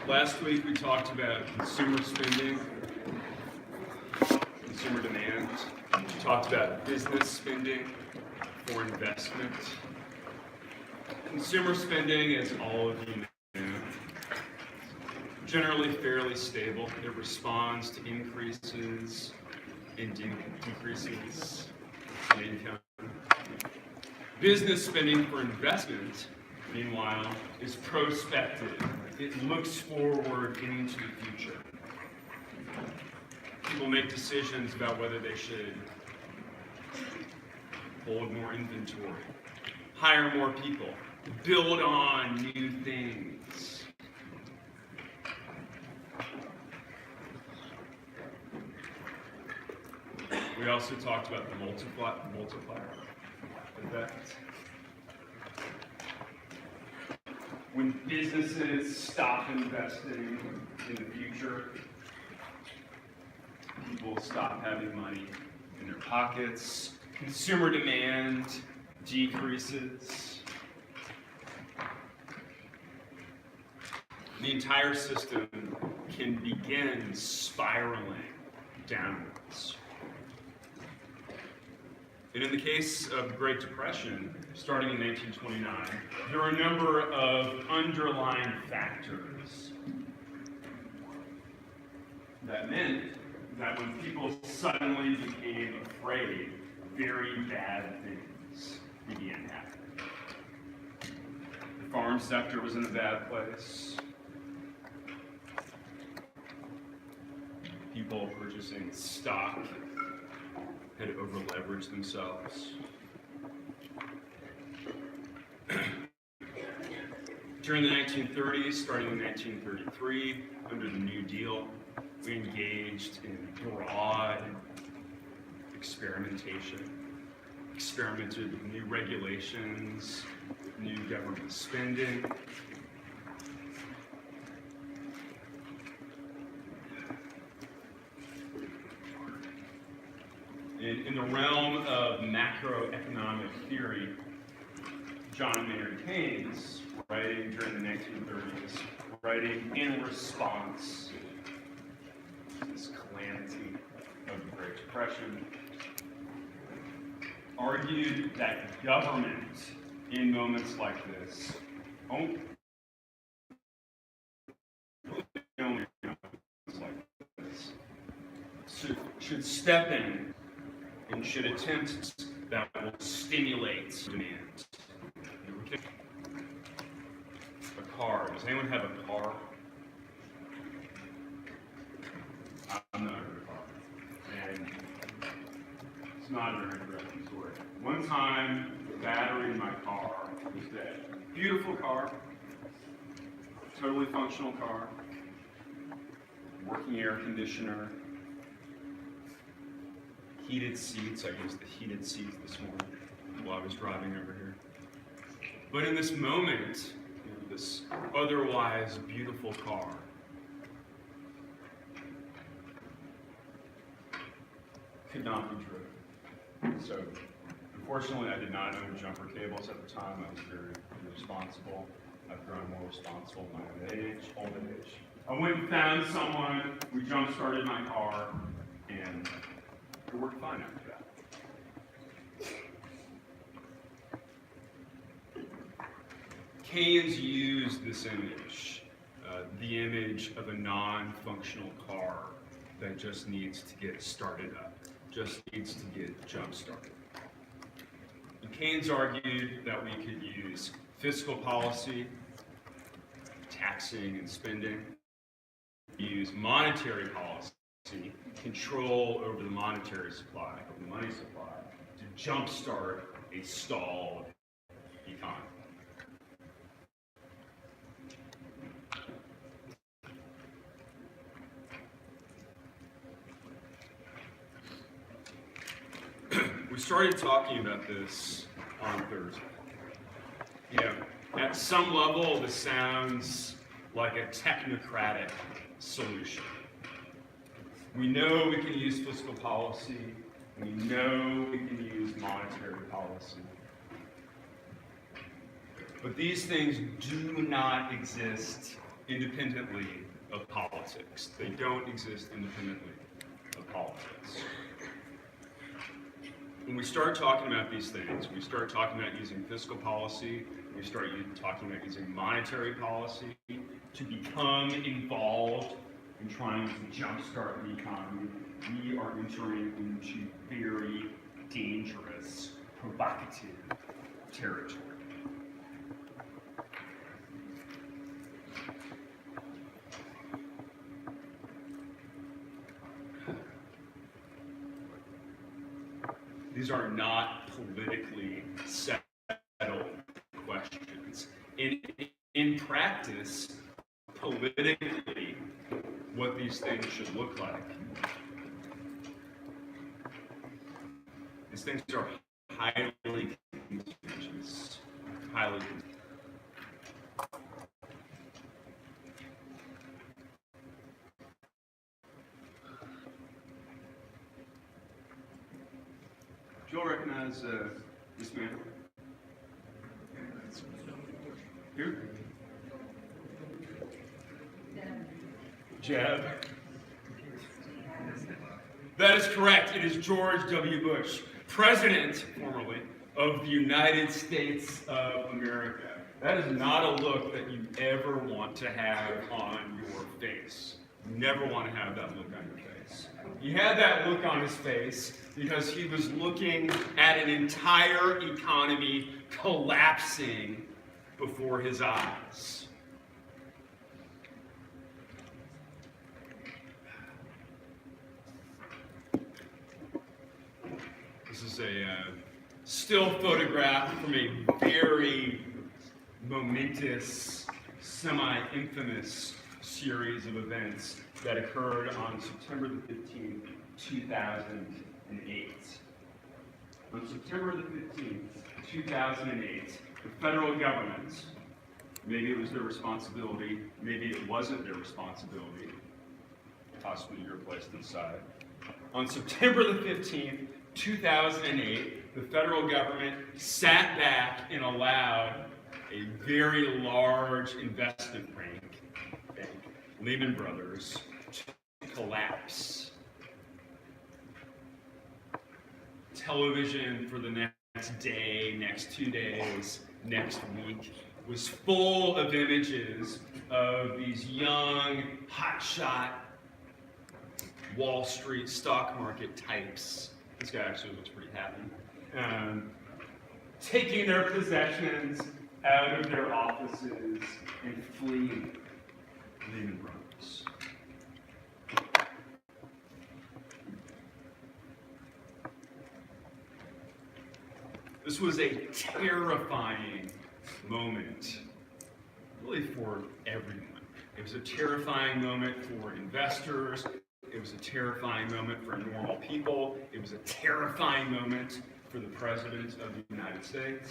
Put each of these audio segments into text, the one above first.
Last week we talked about consumer spending, consumer demand. We talked about business spending for investment. Consumer spending, as all of you know, generally fairly stable. It responds to increases and decreases in income. Business spending for investment, meanwhile, is prospective. It looks forward into the future. People make decisions about whether they should hold more inventory, hire more people, build on new things. We also talked about the multiplier effect. When businesses stop investing in the future, people stop having money in their pockets, consumer demand decreases. The entire system can begin spiraling downwards. And in the case of the Great Depression, starting in 1929, there are a number of underlying factors that meant that when people suddenly became afraid, very bad things began happening. The farm sector was in a bad place. People purchasing stock had over-leveraged themselves. During the 1930s, starting in 1933, under the New Deal, we engaged in broad experimentation, experimented with new regulations, new government spending. In the realm of macroeconomic theory, John Maynard Keynes, writing during the 1930s, writing in response to this calamity of the Great Depression, argued that government, in moments like this, only moments like this, should step in and should attempt that will stimulate demand. A car. Does anyone have a car? I'm not in a car. And it's not a very interesting story. One time, the battery in my car was dead. Beautiful car. Totally functional car. Working air conditioner. Heated seats. I used the heated seats this morning while I was driving over here. But in this moment, this otherwise beautiful car could not be driven. So, unfortunately, I did not own jumper cables at the time. I was very irresponsible. I've grown more responsible in my old age. I went and found someone. We jump-started my car, and it worked fine after that. Keynes used this image, the image of a non-functional car that just needs to get started up, just needs to get jump-started. And Keynes argued that we could use fiscal policy, taxing and spending, use monetary policy, control over the monetary supply, of the money supply, to jumpstart a stalled economy. We started talking about this on Thursday. You know, at some level, this sounds like a technocratic solution. We know we can use fiscal policy. We know we can use monetary policy. But these things do not exist independently of politics. They don't exist independently of politics. When we start talking about these things, we start talking about using fiscal policy, we start talking about using monetary policy to become involved in trying to jumpstart the economy, we are entering into very dangerous, provocative territory. These are not politically settled questions. In practice, politically, what these things should look like. These things are highly contentious, highly contentious. Do you all recognize this man? Who? Jeb. That is correct. It is George W. Bush, President, formerly, of the United States of America. That is not a look that you ever want to have on your face. You never want to have that look on your face. He had that look on his face because he was looking at an entire economy collapsing before his eyes. This is a still photograph from a very momentous, semi-infamous series of events that occurred on September the 15th, 2008. On September the 15th, 2008, the federal government, maybe it was their responsibility, maybe it wasn't their responsibility, possibly your place to decide. On September the 15th, 2008, the federal government sat back and allowed a very large investment bank, Lehman Brothers, to collapse. Television for the next day, next 2 days, next week was full of images of these young, hotshot Wall Street stock market types. This guy actually looks pretty happy. Taking their possessions out of their offices and fleeing Lehman Brothers. This was a terrifying moment, really for everyone. It was a terrifying moment for investors. It was a terrifying moment for normal people. It was a terrifying moment for the President of the United States.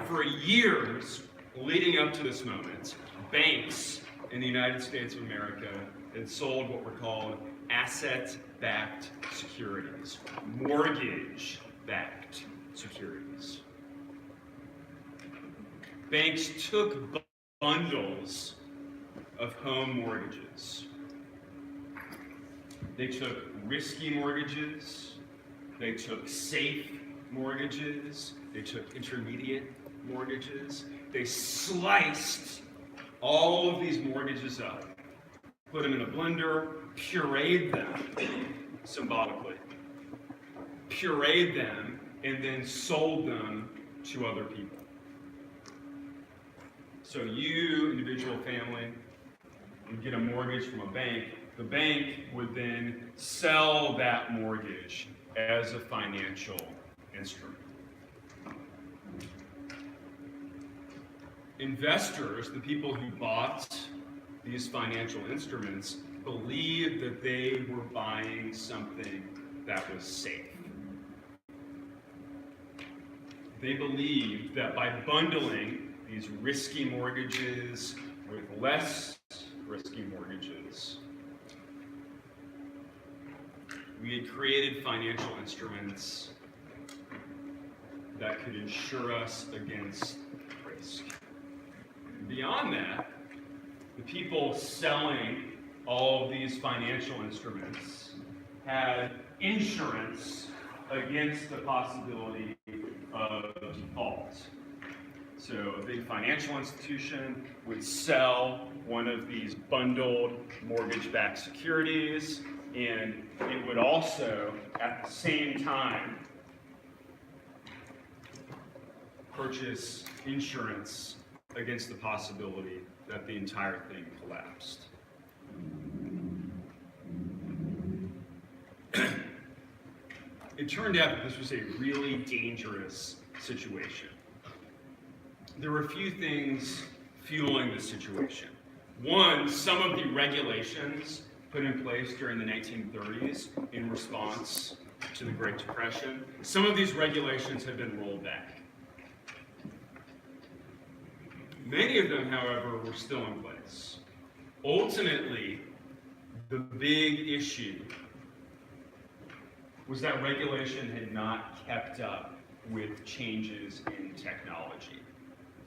For years leading up to this moment, banks in the United States of America had sold what were called asset-backed securities, mortgage-backed securities. Banks took bundles of home mortgages. They took risky mortgages, they took safe mortgages, they took intermediate mortgages. They sliced all of these mortgages up, put them in a blender, pureed them, symbolically, pureed them, and then sold them to other people. So you, individual family, would get a mortgage from a bank. The bank would then sell that mortgage as a financial instrument. Investors, the people who bought these financial instruments, believed that they were buying something that was safe. They believed that by bundling these risky mortgages with less risky mortgages, we had created financial instruments that could insure us against risk. Beyond that, the people selling all of these financial instruments had insurance against the possibility of default. So a big financial institution would sell one of these bundled mortgage-backed securities, and it would also, at the same time, purchase insurance against the possibility that the entire thing collapsed. It turned out that this was a really dangerous situation. There were a few things fueling the situation. One, some of the regulations put in place during the 1930s in response to the Great Depression, some of these regulations have been rolled back. Many of them, however, were still in place. Ultimately, the big issue was that regulation had not kept up with changes in technology.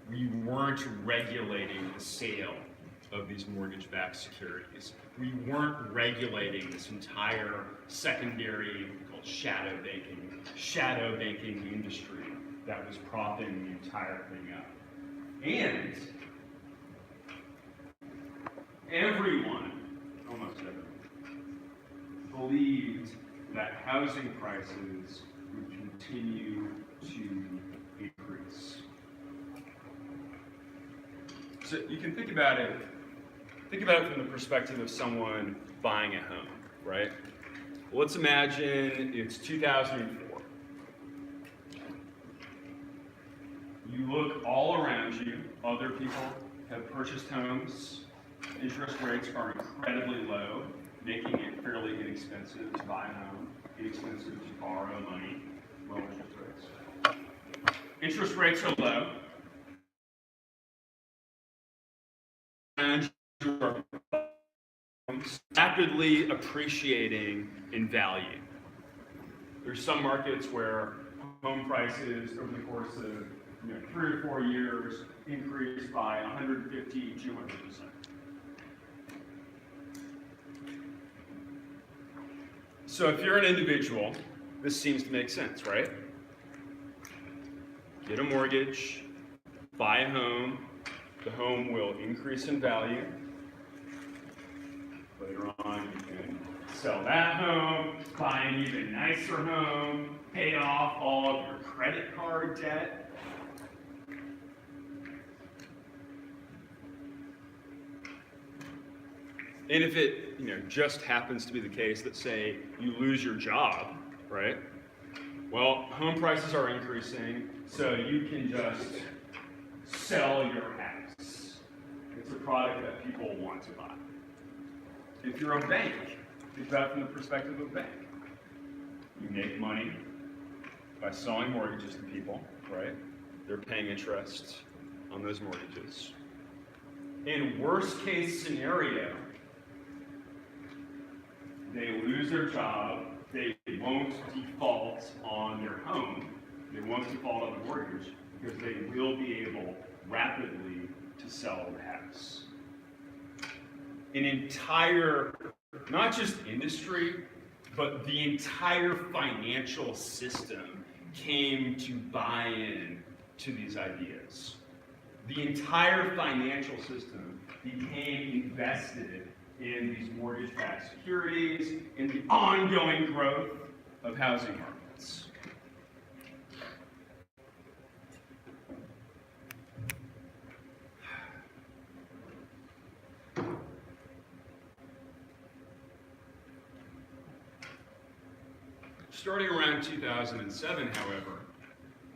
We weren't regulating the sale of these mortgage-backed securities. We weren't regulating this entire secondary, called shadow banking industry that was propping the entire thing up. And everyone, almost everyone, believed that housing prices would continue to increase. So you can think about it from the perspective of someone buying a home, right? Well, let's imagine it's 2004. You look all around you, other people have purchased homes, interest rates are incredibly low, making it fairly inexpensive to buy a home, inexpensive to borrow money, low interest rates. Interest rates are low, and your homes rapidly appreciating in value. There's some markets where home prices over the course of 3 or 4 years increase by 150, 200%. So if you're an individual, this seems to make sense, right? Get a mortgage, buy a home, the home will increase in value. Later on, you can sell that home, buy an even nicer home, pay off all of your credit card debt. And if it just happens to be the case that, say, you lose your job, right? Well, home prices are increasing, so you can just sell your house. It's a product that people want to buy. If you're a bank, think about it from the perspective of a bank. You make money by selling mortgages to people, right? They're paying interest on those mortgages. In worst case scenario, they lose their job, they won't default on their home, they won't default on the mortgage, because they will be able rapidly to sell the house. An entire, not just industry, but the entire financial system came to buy in to these ideas. The entire financial system became invested in these mortgage-backed securities, in the ongoing growth of housing markets. Starting around 2007, however,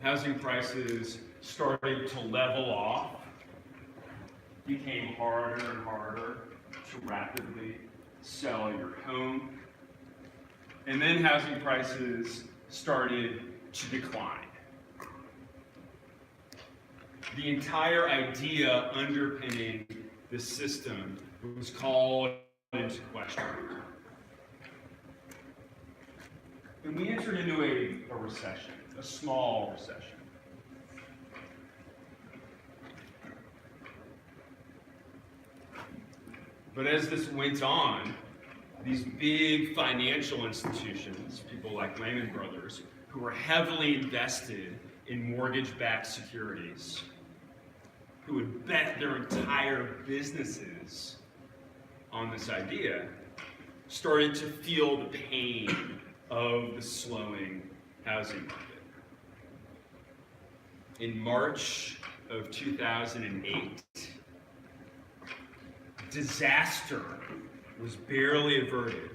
housing prices started to level off, became harder and harder to rapidly sell your home. And then housing prices started to decline. The entire idea underpinning the system was called into question. And we entered into a recession, a small recession. But as this went on, these big financial institutions, people like Lehman Brothers, who were heavily invested in mortgage-backed securities, who would bet their entire businesses on this idea, started to feel the pain of the slowing housing market. In March of 2008, disaster was barely averted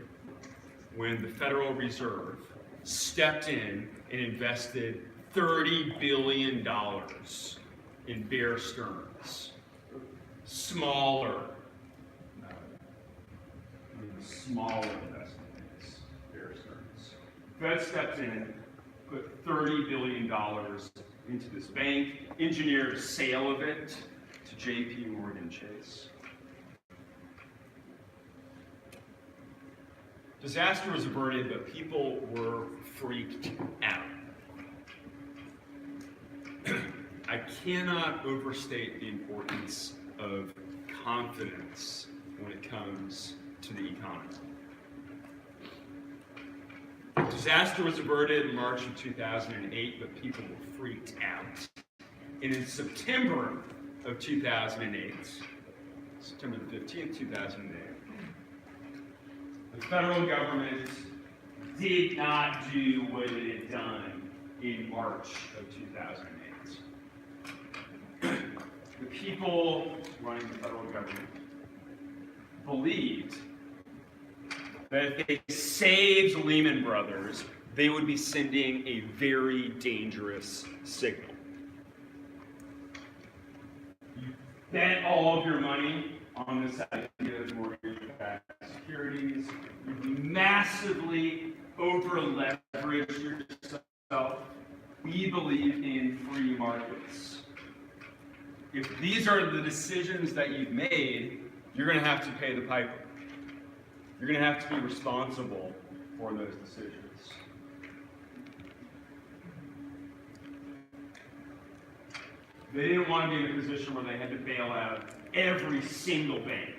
when the Federal Reserve stepped in and invested $30 billion in Bear Stearns, smaller investments, Bear Stearns. The Fed stepped in, put $30 billion into this bank, engineered a sale of it to J.P. Morgan Chase. Disaster was averted, but people were freaked out. I cannot overstate the importance of confidence when it comes to the economy. Disaster was averted in March of 2008, but people were freaked out. And in September of 2008, September the 15th, 2008, the federal government did not do what it had done in March of 2008. The people running the federal government believed that if they saved Lehman Brothers, they would be sending a very dangerous signal. You bet all of your money on this idea of mortgage-backed securities. You massively over-leverage yourself. We believe in free markets. If these are the decisions that you've made, you're going to have to pay the piper. You're going to have to be responsible for those decisions. They didn't want to be in a position where they had to bail out every single bank.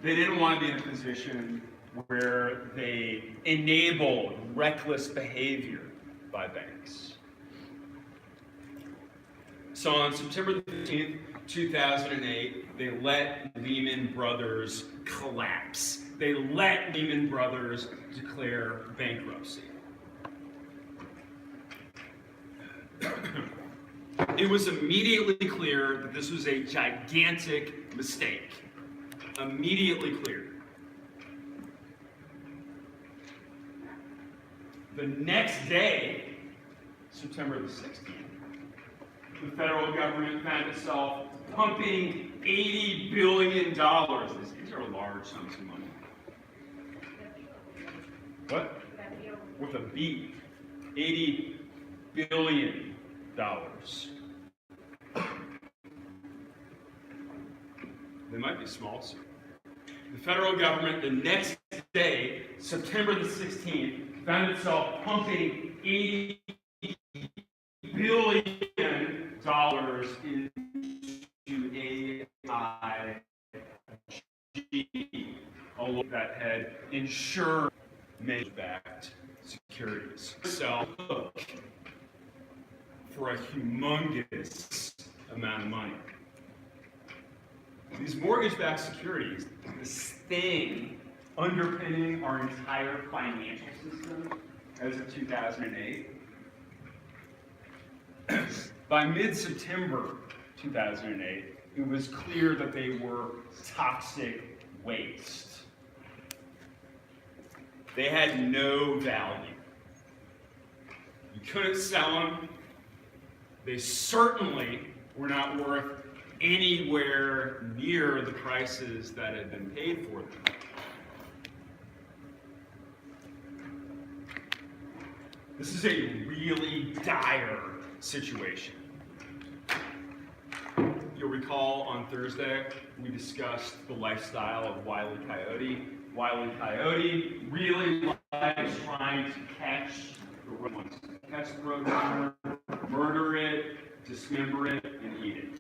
They didn't want to be in a position where they enabled reckless behavior by banks. So on September the 15th, 2008, they let Lehman Brothers collapse. They let Lehman Brothers declare bankruptcy. It was immediately clear that this was a gigantic mistake. Immediately clear. The next day, September the 16th, the federal government found itself pumping $80 billion. These are large sums of money. What? With a B. $80 billion. They might be small soon. The federal government, the next day, September the 16th, found itself pumping $80 billion into AIG, that had insured mortgage-backed securities. So, for a humongous amount of money. These mortgage-backed securities, this thing underpinning our entire financial system as of 2008, by mid-September 2008, it was clear that they were toxic waste. They had no value. You couldn't sell them. They certainly were not worth anywhere near the prices that had been paid for them. This is a really dire situation. You'll recall on Thursday, we discussed the lifestyle of Wile E. Coyote. Wile E. Coyote really likes trying to catch the roadrunner, murder it, dismember it, and eat it.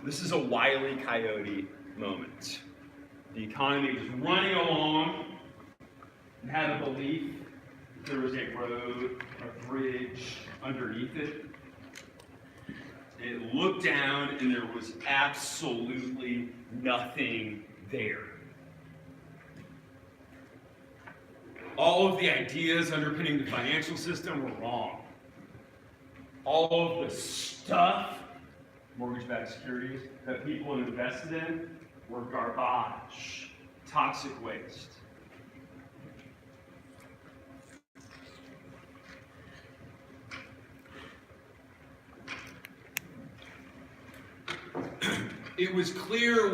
This is a Wile E. Coyote moment. The economy was running along and had a belief that there was a road, a bridge underneath it. It looked down and there was absolutely nothing there. All of the ideas underpinning the financial system were wrong. All of the stuff, mortgage-backed securities, that people invested in were garbage, toxic waste. It was clear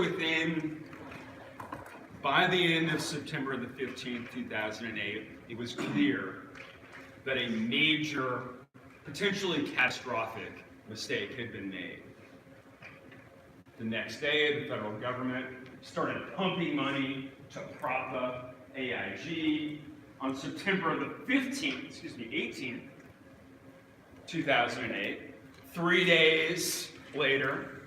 by the end of September the 15th, 2008, it was clear that a major, potentially catastrophic mistake had been made. The next day, the federal government started pumping money to prop up AIG. On September the 18th, 2008, 3 days later,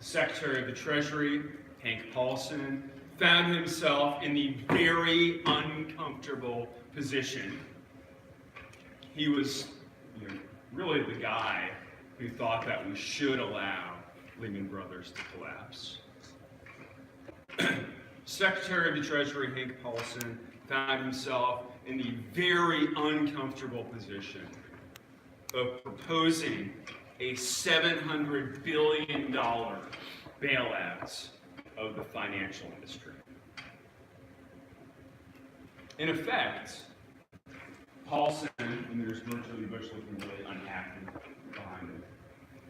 Secretary of the Treasury, Hank Paulson, found himself in the very uncomfortable position. He was really the guy who thought that we should allow Lehman Brothers to collapse. Secretary of the Treasury, Hank Paulson, found himself in the very uncomfortable position of proposing a $700 billion bailout of the financial industry. In effect, Paulson, and there's George W. Bush looking really unhappy behind him.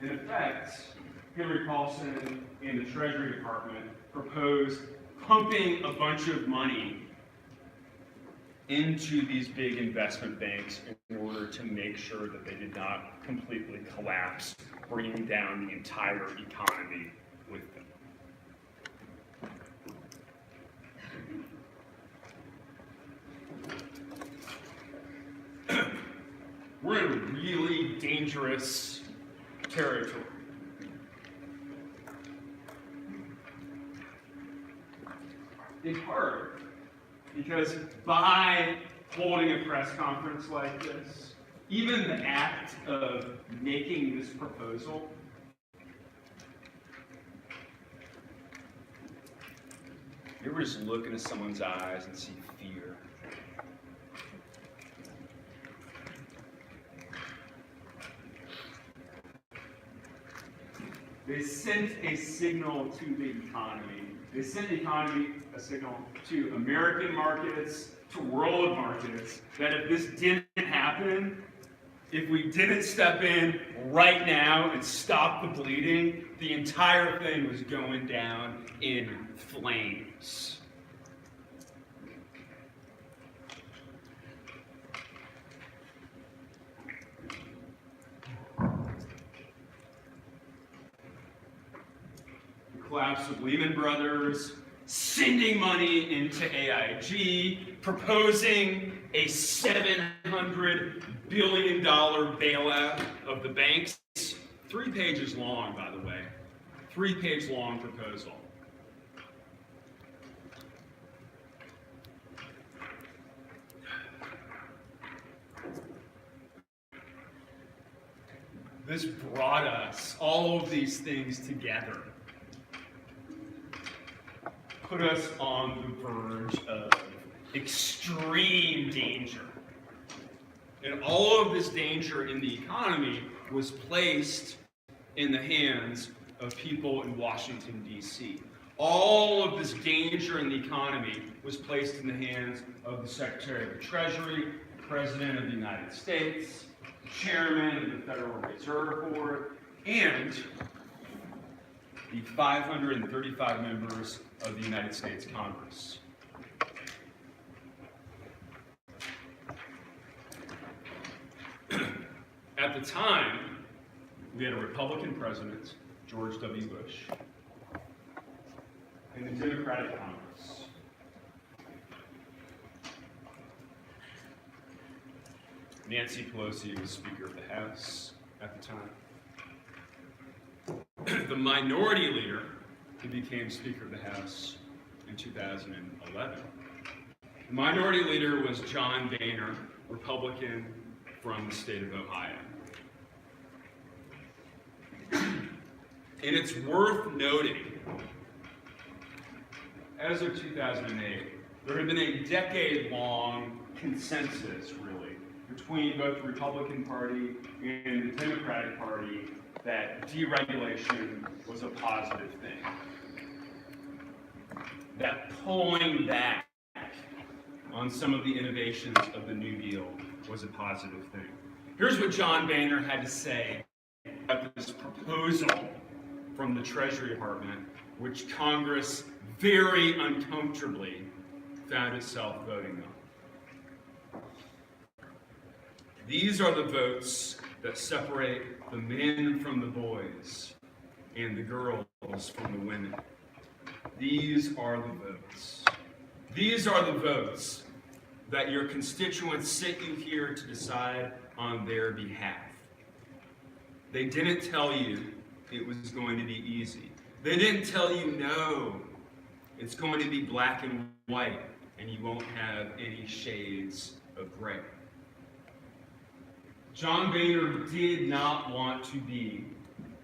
In effect, Henry Paulson and the Treasury Department proposed pumping a bunch of money into these big investment banks in order to make sure that they did not completely collapse, bringing down the entire economy with them. We're in really dangerous territory. In part, because by holding a press conference like this, even the act of making this proposal, you ever just look into someone's eyes and see fear? They sent a signal to the economy. They sent the economy a signal to American markets, to world markets, that if this didn't happen, if we didn't step in right now and stop the bleeding, the entire thing was going down in flames. Collapse of Lehman Brothers, sending money into AIG, proposing a $700 billion bailout of the banks. 3 pages long, by the way. 3-page long proposal. This brought us, all of these things together, put us on the verge of extreme danger. And all of this danger in the economy was placed in the hands of people in Washington, D.C. All of this danger in the economy was placed in the hands of the Secretary of the Treasury, the President of the United States, the Chairman of the Federal Reserve Board, and the 535 members of the United States Congress. At the time, we had a Republican president, George W. Bush, and a Democratic Congress. Nancy Pelosi was Speaker of the House at the time. the minority leader, who became Speaker of the House in 2011. The minority leader was John Boehner, Republican from the state of Ohio. And it's worth noting, as of 2008, there had been a decade-long consensus, really, between both the Republican Party and the Democratic Party that deregulation was a positive thing. That pulling back on some of the innovations of the New Deal was a positive thing. Here's what John Boehner had to say about this proposal from the Treasury Department, which Congress very uncomfortably found itself voting on. These are the votes that separate the men from the boys and the girls from the women. These are the votes. These are the votes that your constituents sent you here to decide on their behalf. They didn't tell you it was going to be easy. They didn't tell you, no, it's going to be black and white, and you won't have any shades of gray. John Boehner did not want to be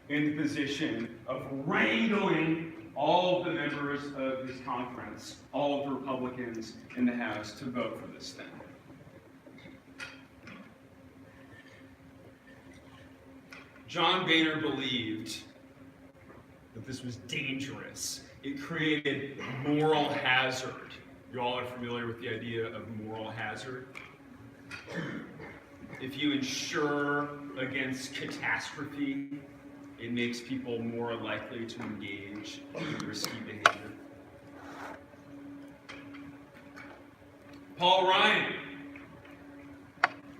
in the position of wrangling all of the members of his conference, all of the Republicans in the House, to vote for this thing. John Boehner believed that this was dangerous. It created moral hazard. You all are familiar with the idea of moral hazard? If you insure against catastrophe, it makes people more likely to engage in risky behavior. Paul Ryan,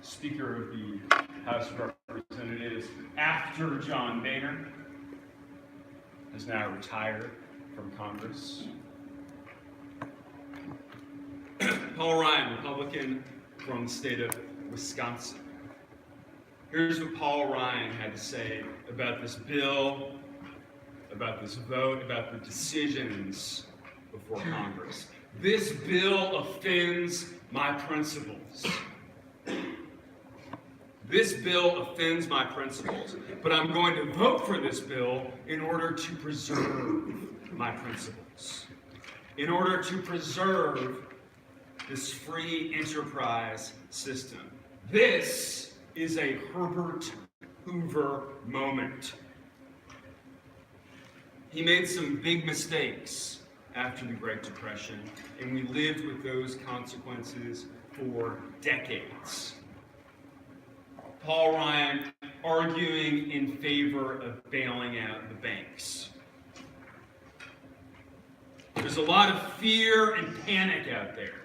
Speaker of the House of Representatives after John Boehner, has now retired from Congress. Paul Ryan, Republican from the state of Wisconsin. Here's what Paul Ryan had to say about this bill, about this vote, about the decisions before Congress. This bill offends my principles. This bill offends my principles, but I'm going to vote for this bill in order to preserve my principles, in order to preserve this free enterprise system. This is a Herbert Hoover moment. He made some big mistakes after the Great Depression, and we lived with those consequences for decades. Paul Ryan arguing in favor of bailing out the banks. There's a lot of fear and panic out there.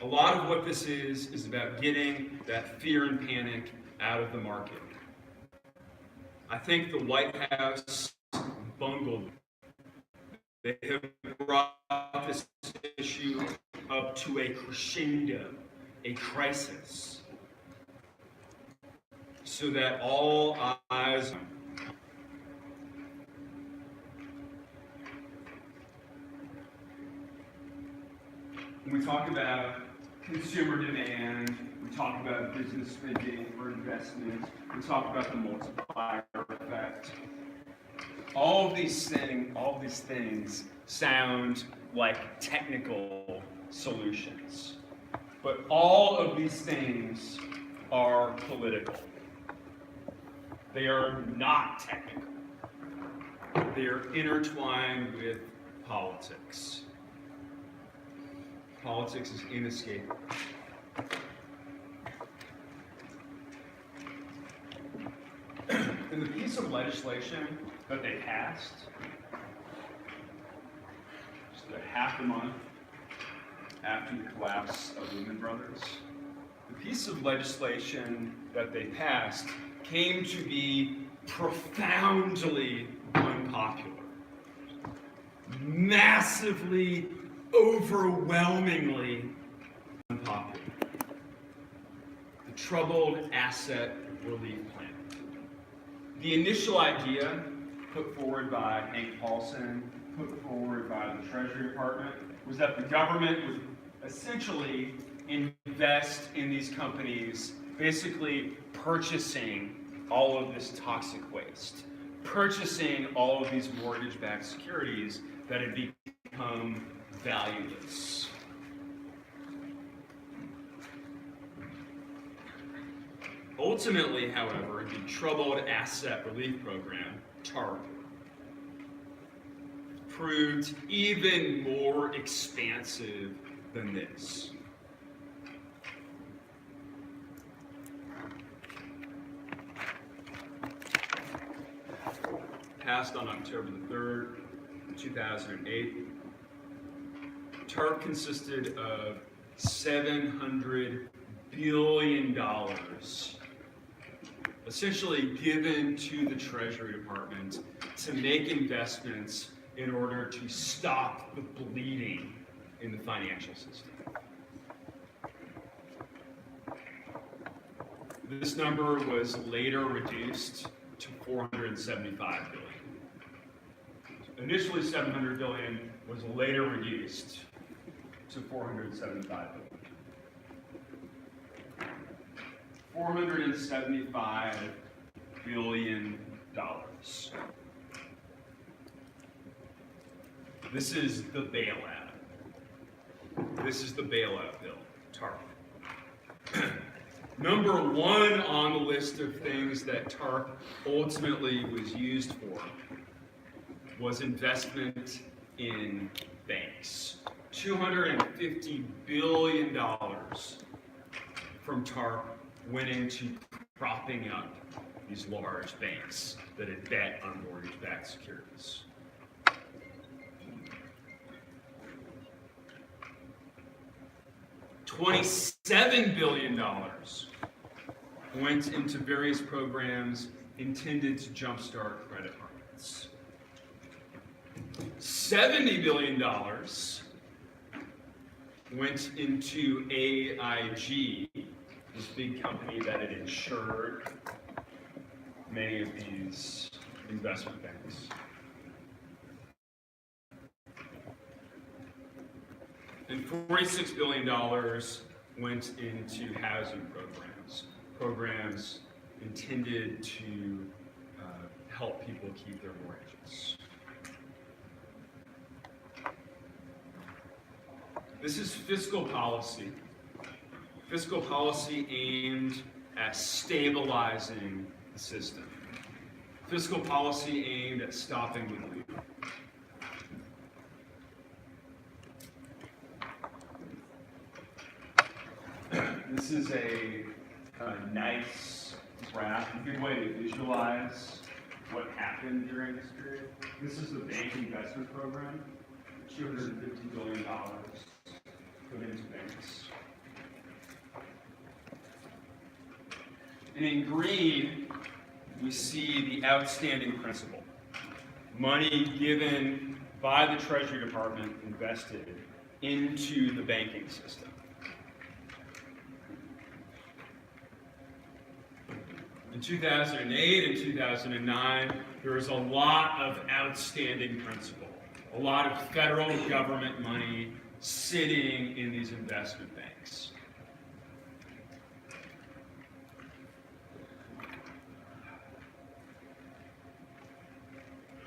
A lot of what this is about getting that fear and panic out of the market. I think the White House bungled. They have brought this issue up to a crescendo, a crisis, so that all eyes. When we talk about consumer demand, we talk about business spending or investment, we talk about the multiplier effect. All of these things sound like technical solutions. But all of these things are political. They are not technical. They are intertwined with politics. Politics is inescapable. In the piece of legislation that they passed, just a half a month after the collapse of Lehman Brothers, the piece of legislation that they passed came to be profoundly unpopular, massively, overwhelmingly unpopular. The Troubled Asset Relief Plan. The initial idea put forward by Hank Paulson, put forward by the Treasury Department, was that the government would essentially invest in these companies, basically purchasing all of this toxic waste, purchasing all of these mortgage-backed securities that had become valueless. Ultimately, however, the Troubled Asset Relief Program, TARP, proved even more expansive than this. Passed on October the 3rd, 2008. TARP consisted of $700 billion essentially given to the Treasury Department to make investments in order to stop the bleeding in the financial system. This number was later reduced to $475 billion. Initially, $700 billion was later reduced to $475 billion. $475 billion. This is the bailout. This is the bailout bill, TARP. Number one on the list of things that TARP ultimately was used for was investment in banks. $250 billion from TARP went into propping up these large banks that had bet on mortgage-backed securities. $27 billion went into various programs intended to jumpstart credit markets. $70 billion went into AIG, this big company that had insured many of these investment banks. And $46 billion went into housing programs intended to help people keep their mortgages. This is fiscal policy. Fiscal policy aimed at stabilizing the system. Fiscal policy aimed at stopping the bleeding. This is a nice graph, a good way to visualize what happened during this period. This is the bank investment program, $250 billion put into banks. And in green, we see the outstanding principal. Money given by the Treasury Department invested into the banking system. In 2008 and 2009, there was a lot of outstanding principal, a lot of federal government money sitting in these investment banks.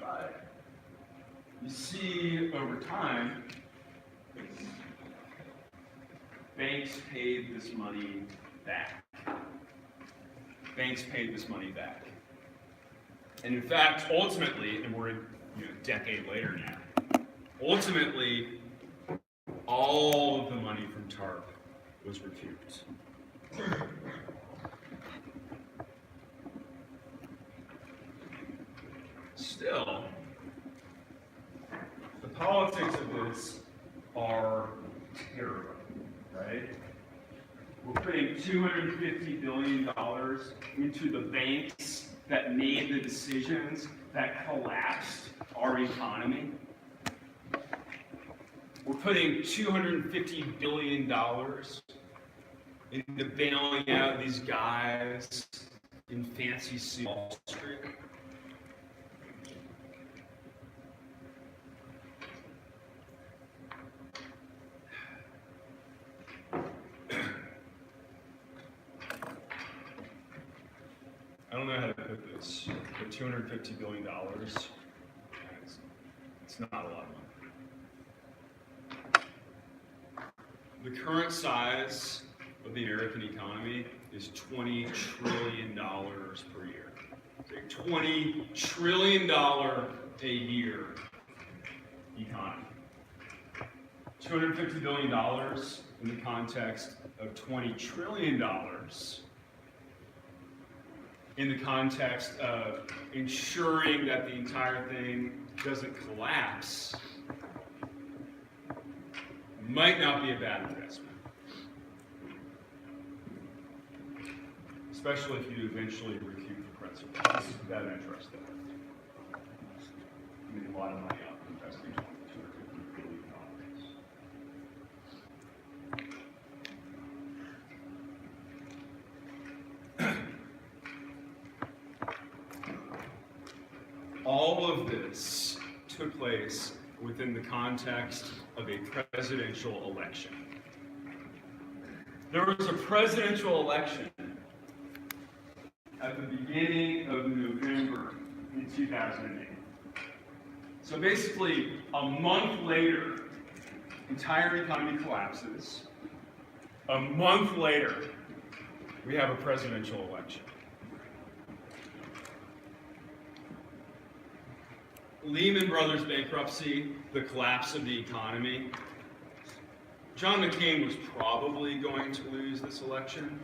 But you see over time, banks paid this money back. Banks paid this money back. And in fact, ultimately, and we're a decade later now, ultimately, all of the money from TARP was recouped. Still, the politics of this are terrible, right? We're putting $250 billion into the banks that made the decisions that collapsed our economy. We're putting $250 billion into bailing out these guys in fancy suit Wall Street. I don't know how to put this, but $250 billion, it's not a lot of money. The current size of the American economy is $20 trillion per year. $20 trillion a year economy. $250 billion in the context of $20 trillion in the context of ensuring that the entire thing doesn't collapse might not be a bad investment. Especially if you eventually recoup the principal. This is without interest, though. You make a lot of money out of investing $250 billion. All of this took place within the context of a presidential election. There was a presidential election at the beginning of November in 2008. So basically, a month later, the entire economy collapses. A month later, we have a presidential election. Lehman Brothers bankruptcy, the collapse of the economy. John McCain was probably going to lose this election,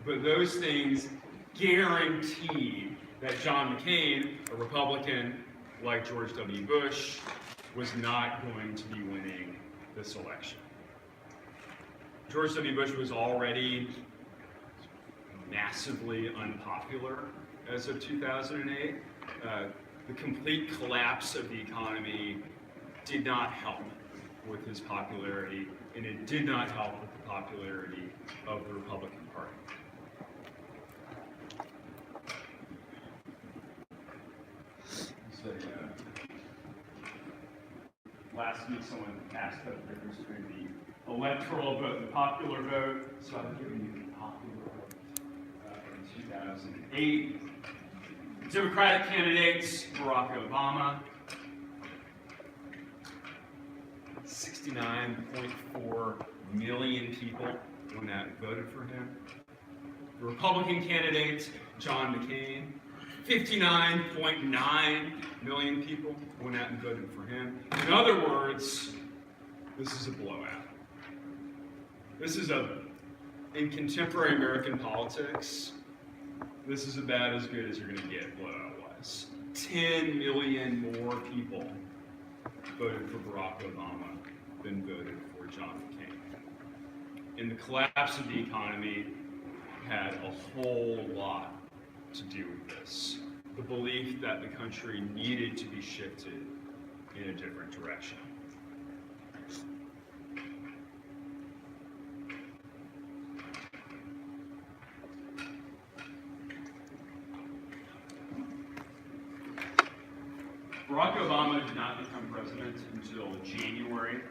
but those things guaranteed that John McCain, a Republican like George W. Bush, was not going to be winning this election. George W. Bush was already massively unpopular as of 2008. The complete collapse of the economy did not help with his popularity, and it did not help with the popularity of the Republican Party. So, last week someone asked about the difference between the electoral vote and the popular vote, so I've given you the popular vote in 2008. Democratic candidates, Barack Obama, 69.4 million people went out and voted for him. The Republican candidates, John McCain, 59.9 million people went out and voted for him. In other words, this is a blowout. This is in contemporary American politics, this is about as good as you're going to get blowout-wise. 10 million more people voted for Barack Obama than voted for John McCain. And the collapse of the economy had a whole lot to do with this. The belief that the country needed to be shifted in a different direction. Barack Obama did not become president until January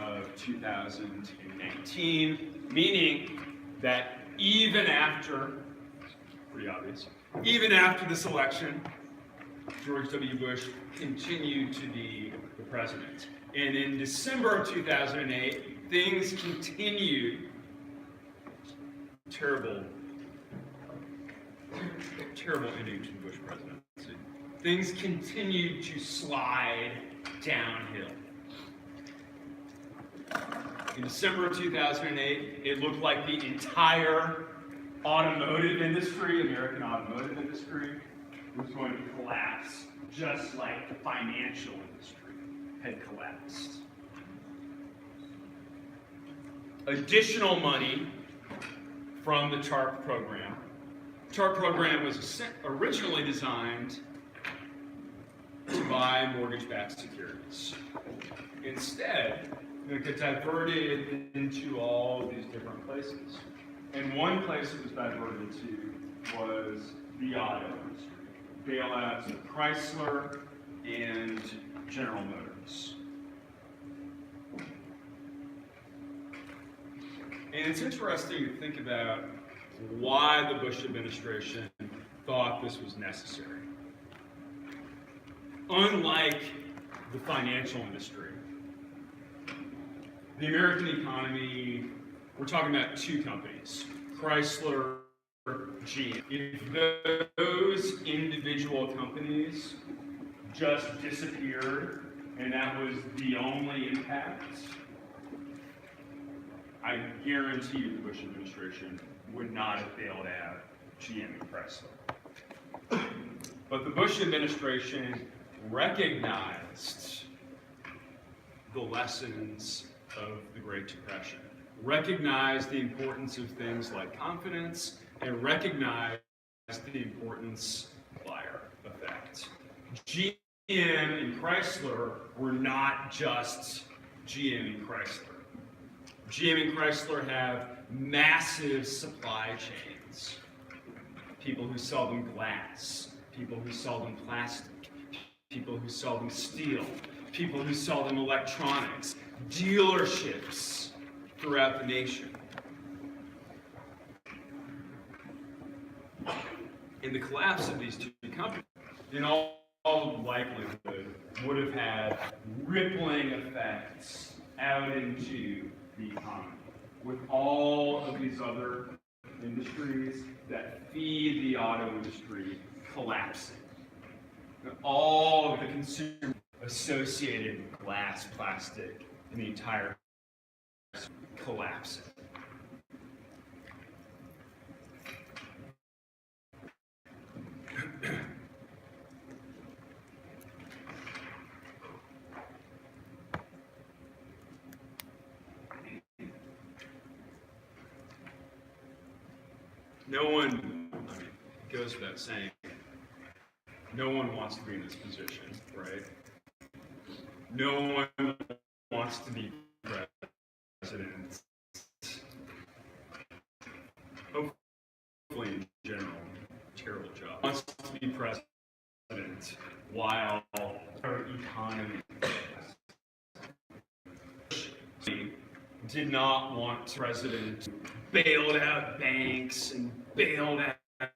of 2019, meaning that even after, pretty obvious, even after this election, George W. Bush continued to be the president. And in December of 2008, things continued, terrible ending to the Bush presidency. Things continued to slide downhill. In December of 2008, it looked like the entire automotive industry, American automotive industry, was going to collapse, just like the financial industry had collapsed. Additional money from the TARP program. The TARP program was originally designed to buy mortgage-backed securities. Instead, it got diverted into all these different places. And one place it was diverted to was the auto industry. Bailouts of Chrysler and General Motors. And it's interesting to think about why the Bush administration thought this was necessary. Unlike the financial industry, the American economy, we're talking about two companies, Chrysler, GM. If those individual companies just disappeared and that was the only impact, I guarantee you the Bush administration would not have bailed out GM and Chrysler. But the Bush administration recognized the lessons of the Great Depression, recognized the importance of things like confidence, and recognized the importance of multiplier effect. GM and Chrysler were not just GM and Chrysler. GM and Chrysler have massive supply chains. People who sell them glass, people who sell them plastic, people who sell them steel, people who sell them electronics, dealerships throughout the nation. And the collapse of these two companies, in all likelihood, would have had rippling effects out into the economy, with all of these other industries that feed the auto industry collapsing. And all of the consumer associated with glass, plastic, and the entire collapsing. No one, it goes without saying, no one wants to be in this position, right? No one wants to be president. Hopefully, in general, terrible job. Wants to be president while our economy did not want president to bailed out banks and bailed out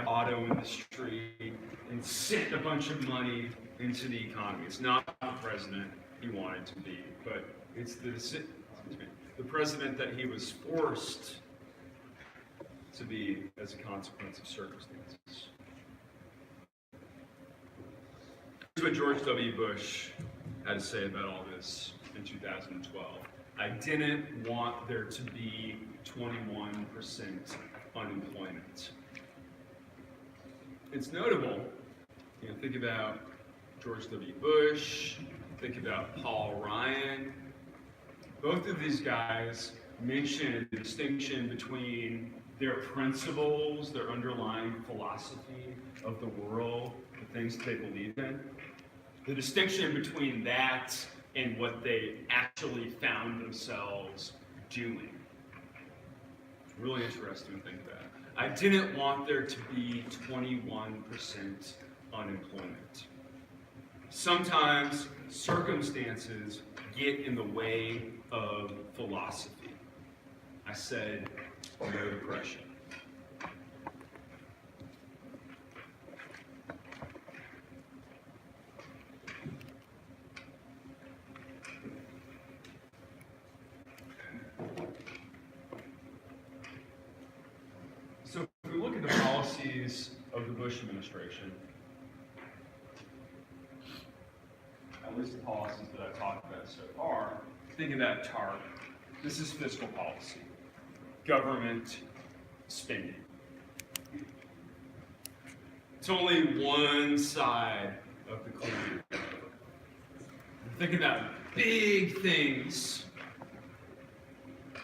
auto industry and sent a bunch of money into the economy. It's not the president he wanted to be, but it's the president that he was forced to be as a consequence of circumstances. Here's what George W. Bush had to say about all this in 2012. I didn't want there to be 21% unemployment. It's notable, think about George W. Bush, think about Paul Ryan. Both of these guys mentioned the distinction between their principles, their underlying philosophy of the world, the things they believe in. The distinction between that and what they actually found themselves doing. Really interesting to think about. I didn't want there to be 21% unemployment. Sometimes circumstances get in the way of philosophy. I said, no depression. So if we look at the policies of the Bush administration, at least the policies that I've talked about so far, think about TARP. This is fiscal policy, government spending. It's only one side of the coin. Think about big things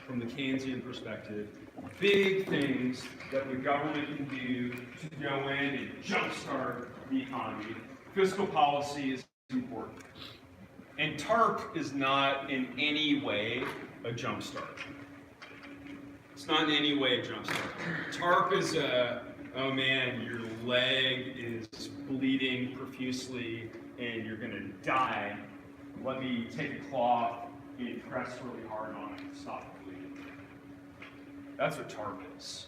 from the Keynesian perspective, big things that the government can do to go in and jumpstart the economy. Fiscal policy is important. And TARP is not in any way a jumpstart. It's not in any way a jumpstart. TARP is a oh man, your leg is bleeding profusely and you're going to die. Let me take a cloth and press really hard on it to stop the bleeding. That's what TARP is.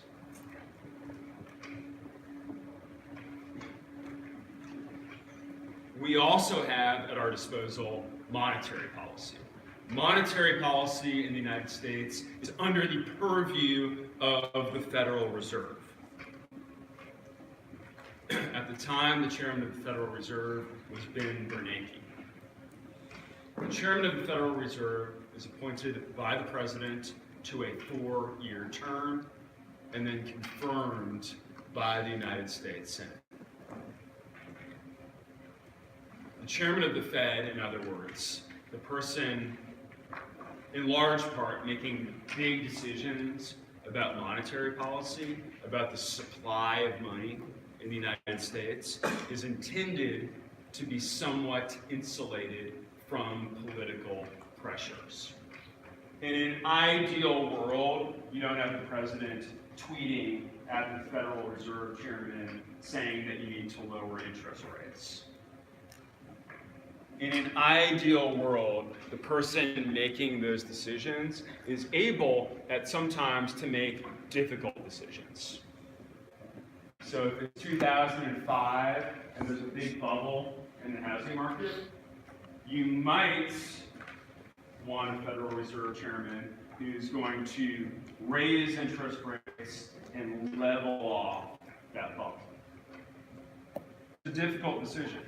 We also have at our disposal monetary policy. Monetary policy in the United States is under the purview of the Federal Reserve. At the time, the chairman of the Federal Reserve was Ben Bernanke. The chairman of the Federal Reserve is appointed by the president to a 4-year term and then confirmed by the United States Senate. The chairman of the Fed, in other words, the person in large part making big decisions about monetary policy, about the supply of money in the United States, is intended to be somewhat insulated from political pressures. In an ideal world, you don't have the president tweeting at the Federal Reserve chairman saying that you need to lower interest rates. In an ideal world, the person making those decisions is able at sometimes to make difficult decisions. So if it's 2005 and there's a big bubble in the housing market, you might want a Federal Reserve chairman who's going to raise interest rates and level off that bubble. It's a difficult decision.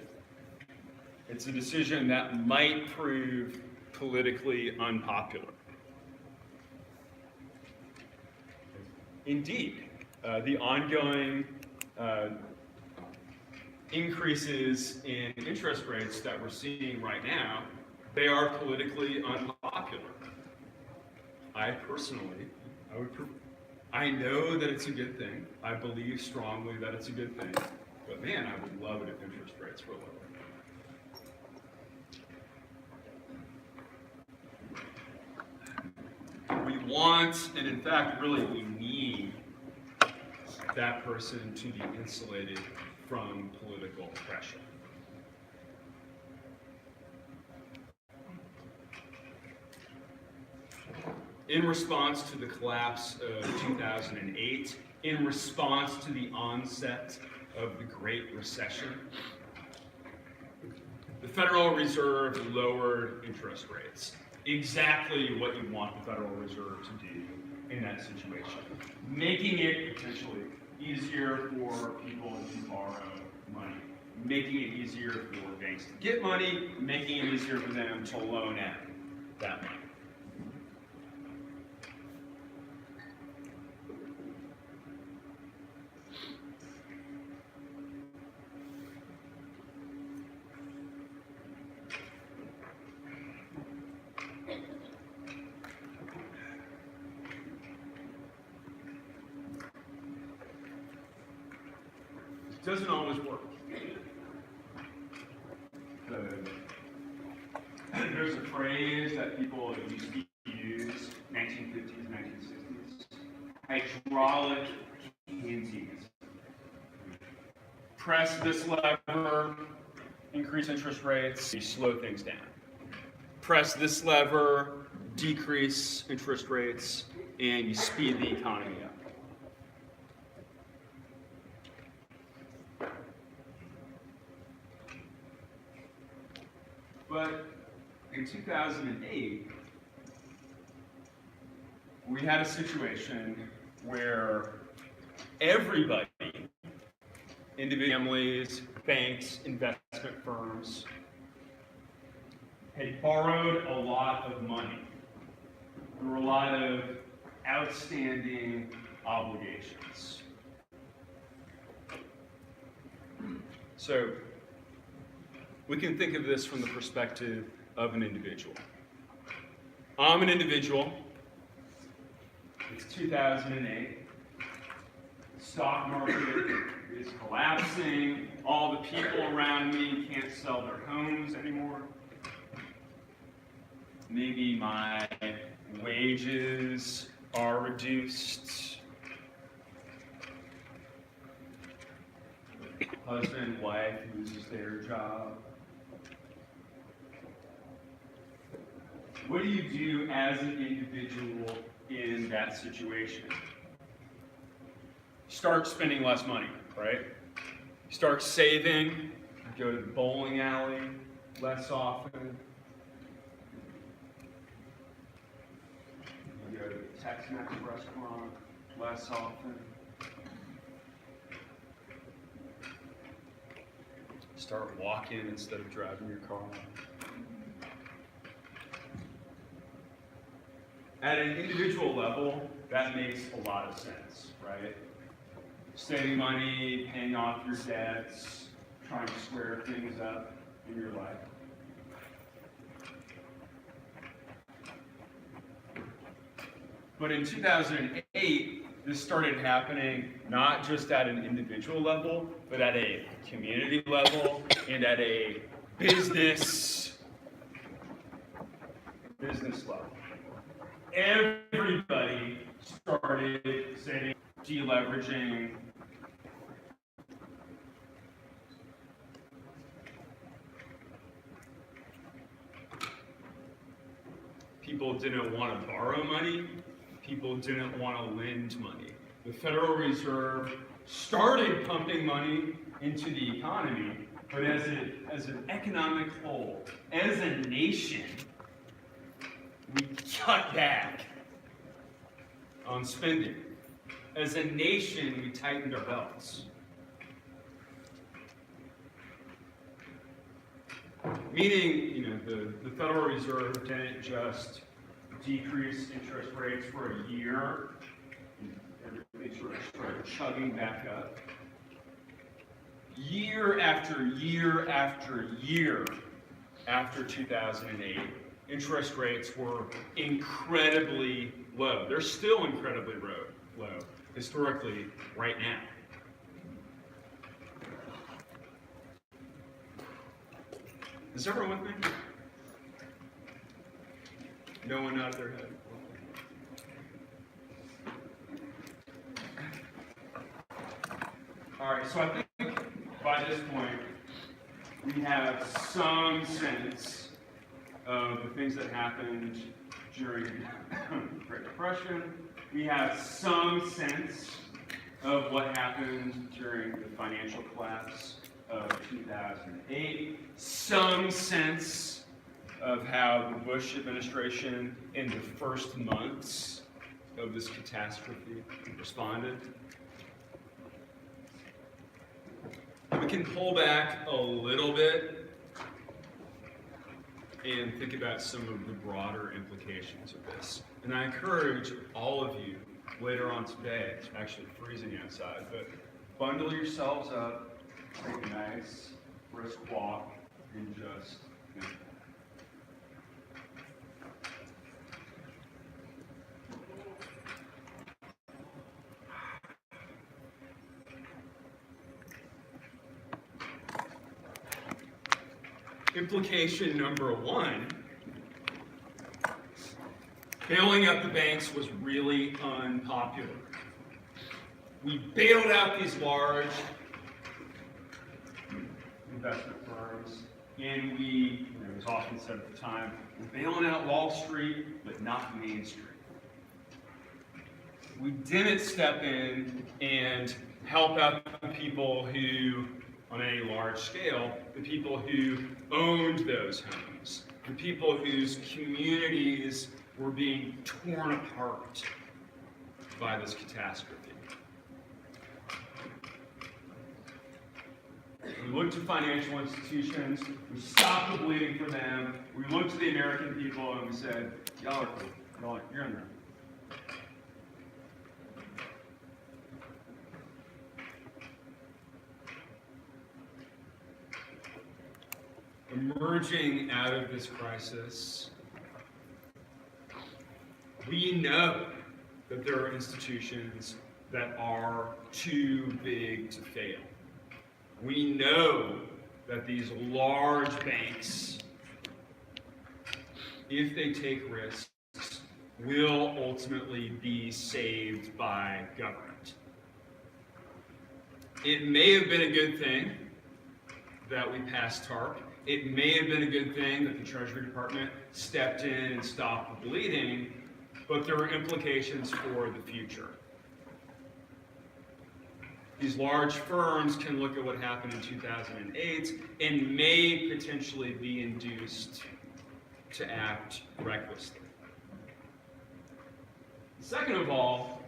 It's a decision that might prove politically unpopular. Indeed, the ongoing increases in interest rates that we're seeing right now, they are politically unpopular. I personally, I know that it's a good thing. I believe strongly that it's a good thing. But man, I would love it if interest rates were lower. We want, and in fact, really we need that person to be insulated from political pressure. In response to the collapse of 2008, in response to the onset of the Great Recession, the Federal Reserve lowered interest rates. Exactly what you want the Federal Reserve to do in that situation. Making it potentially easier for people to borrow money. Making it easier for banks to get money, making it easier for them to loan out that money. It doesn't always work. There's a phrase that people used to use, 1950s, 1960s, hydraulic Keynesianism. Press this lever, increase interest rates, you slow things down. Press this lever, decrease interest rates, and you speed the economy up. But in 2008, we had a situation where everybody, individual families, banks, investment firms, had borrowed a lot of money. There were a lot of outstanding obligations. So we can think of this from the perspective of an individual. I'm an individual. It's 2008. The stock market is collapsing. All the people around me can't sell their homes anymore. Maybe my wages are reduced. husband, wife loses their job. What do you do as an individual in that situation? Start spending less money, right? Start saving, go to the bowling alley less often. You go to the Tex-Mex restaurant less often. Start walking instead of driving your car. At an individual level, that makes a lot of sense, right? Saving money, paying off your debts, trying to square things up in your life. But in 2008, this started happening not just at an individual level, but at a community level and at a business level. Everybody started saving, deleveraging. People didn't want to borrow money. People didn't want to lend money. The Federal Reserve started pumping money into the economy, but as an economic whole, as a nation, we cut back on spending. As a nation, we tightened our belts. Meaning, the Federal Reserve didn't just decrease interest rates for a year, and everything sort of started chugging back up. Year after year after year after 2008, interest rates were incredibly low. They're still incredibly low, historically, right now. Is everyone with me? No one out of their head. All right, so I think by this point, we have some sense of the things that happened during the Great Depression. We have some sense of what happened during the financial collapse of 2008, some sense of how the Bush administration in the first months of this catastrophe responded. We can pull back a little bit and think about some of the broader implications of this. And I encourage all of you later on today, it's actually freezing outside, but bundle yourselves up, take a nice brisk walk, and just think. Implication number one, bailing out the banks was really unpopular. We bailed out these large investment firms, and it was often said at the time, we're bailing out Wall Street, but not Main Street. We didn't step in and help out the people who, on any large scale, the people who owned those homes, the people whose communities were being torn apart by this catastrophe. We looked to financial institutions, we stopped the bleeding for them, we looked to the American people and we said, y'all are cool, you're in there. Emerging out of this crisis, we know that there are institutions that are too big to fail. We know that these large banks, if they take risks, will ultimately be saved by government. It may have been a good thing that we passed TARP. It may have been a good thing that the Treasury Department stepped in and stopped the bleeding, but there were implications for the future. These large firms can look at what happened in 2008 and may potentially be induced to act recklessly. Second of all,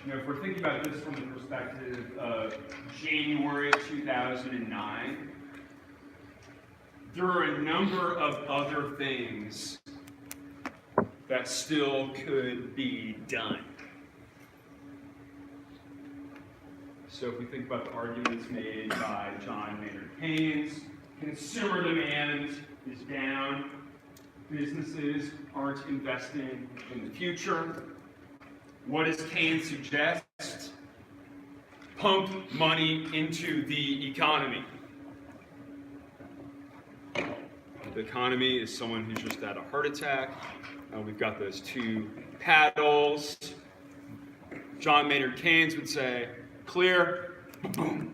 if we're thinking about this from the perspective of January 2009, there are a number of other things that still could be done. So if we think about the arguments made by John Maynard Keynes, consumer demand is down, businesses aren't investing in the future. What does Keynes suggest? Pump money into the economy. The economy is someone who's just had a heart attack. We've got those two paddles. John Maynard Keynes would say, clear, boom.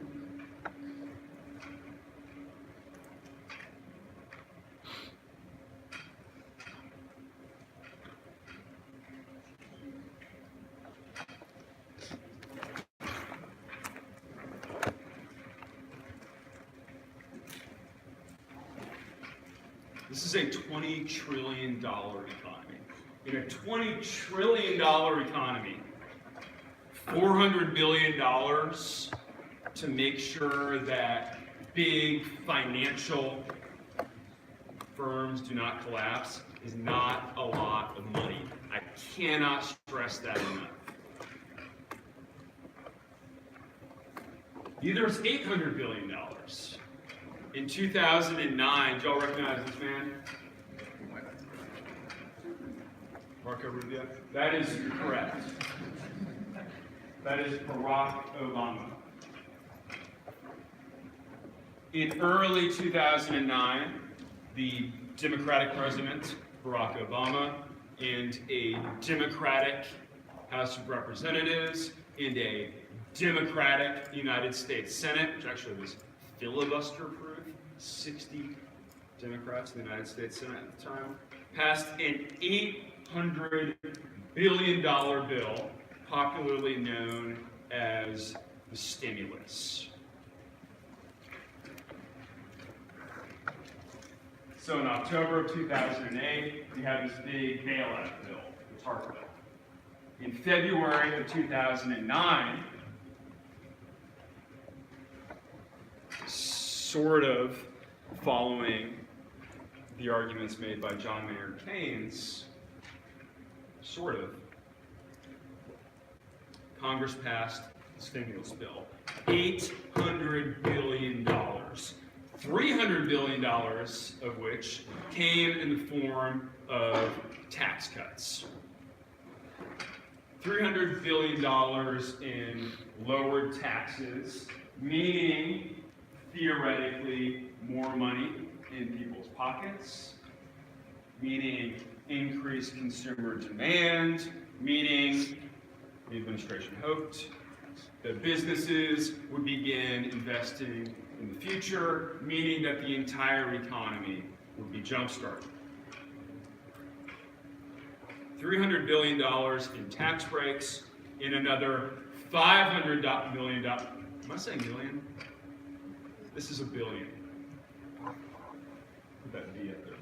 This is a $20 trillion economy. In a $20 trillion economy, $400 billion to make sure that big financial firms do not collapse is not a lot of money. I cannot stress that enough. Either it's $800 billion. In 2009, do y'all recognize this man? Marco Rubio? That is correct. That is Barack Obama. In early 2009, the Democratic president, Barack Obama, and a Democratic House of Representatives and a Democratic United States Senate, which actually was filibuster-proof, 60 Democrats in the United States Senate at the time, passed an $800 billion bill, popularly known as the stimulus. So in October of 2008, we have this big bailout bill, the TARP bill. In February of 2009, sort of following the arguments made by John Maynard Keynes, sort of, Congress passed the stimulus bill. $800 billion. $300 billion of which came in the form of tax cuts. $300 billion in lowered taxes, meaning theoretically more money in people's pockets, meaning increased consumer demand, meaning the administration hoped that businesses would begin investing in the future, meaning that the entire economy would be jump-started. $300 billion in tax breaks, in another $500 million. Am I saying million? This is a billion. Put that B up there.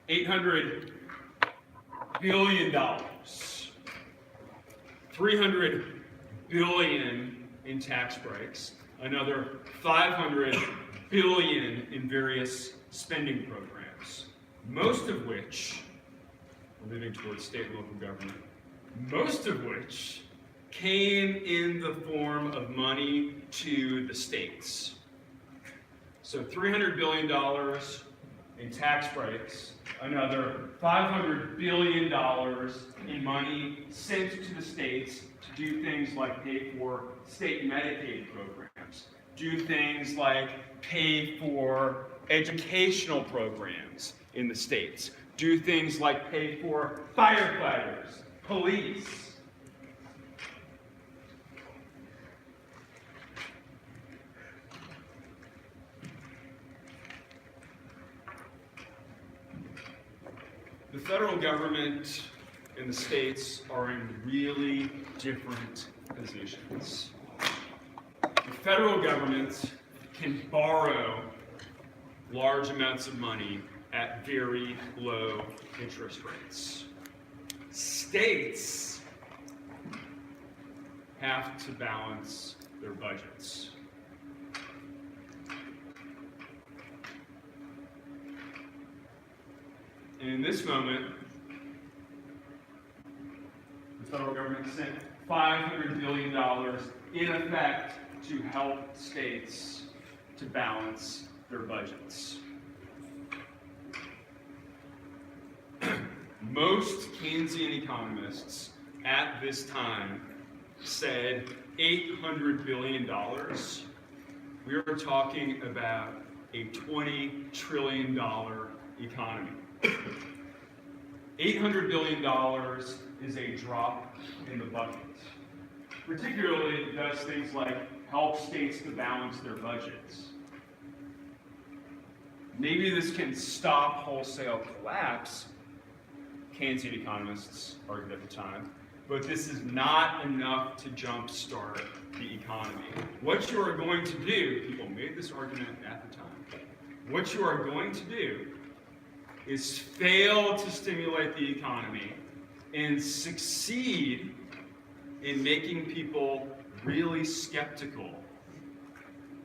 $800 billion. $300 billion in tax breaks, another $500 billion in various spending programs, most of which, moving towards state and local government, most of which came in the form of money to the states. So $300 billion in tax breaks, another $500 billion in money sent to the states to do things like pay for state Medicaid programs, do things like pay for educational programs in the states, do things like pay for firefighters, police. The federal government and the states are in really different positions. The federal government can borrow large amounts of money at very low interest rates. States have to balance their budgets. And in this moment, the federal government sent $500 billion in effect to help states to balance their budgets. Most Keynesian economists at this time said $800 billion. We are talking about a $20 trillion economy. $800 billion is a drop in the bucket. Particularly, it does things like help states to balance their budgets. Maybe this can stop wholesale collapse, Keynesian economists argued at the time, but this is not enough to jumpstart the economy. What you are going to do, people made this argument at the time, what you are going to do is fail to stimulate the economy and succeed in making people really skeptical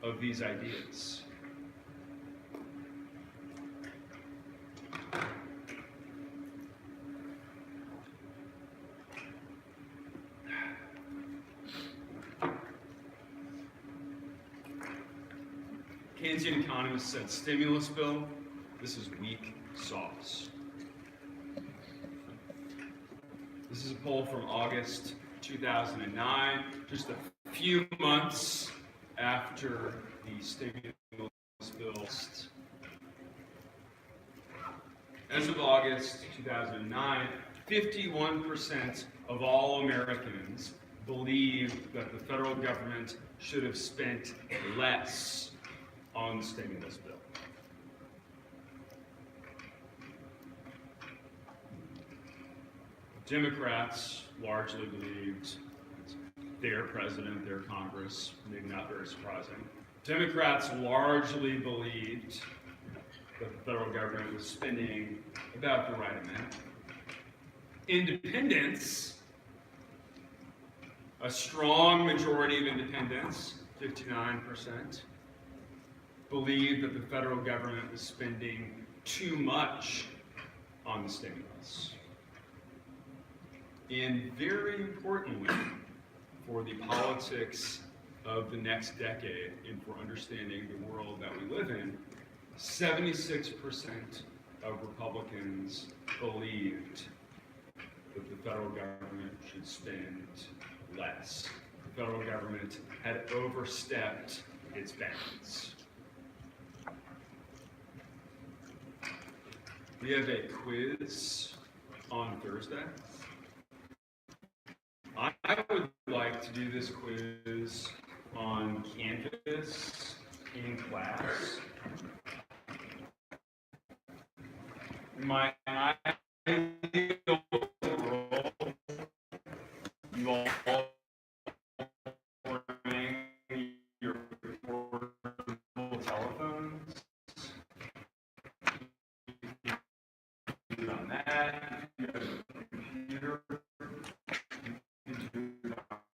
of these ideas. Keynesian economists said stimulus bill, this is weak sauce. This is a poll from August 2009, just a few months after the stimulus bill. As of August 2009, 51% of all Americans believe that the federal government should have spent less on the stimulus bill. Democrats largely believed their president, their Congress, maybe not very surprising. Democrats largely believed that the federal government was spending about the right amount. Independents, a strong majority of independents, 59%, believed that the federal government was spending too much on the stimulus. And very importantly, for the politics of the next decade and for understanding the world that we live in, 76% of Republicans believed that the federal government should spend less. The federal government had overstepped its bounds. We have a quiz on Thursday. I would like to do this quiz on campus in class. My ideal world, you all bring your portable telephones. On that.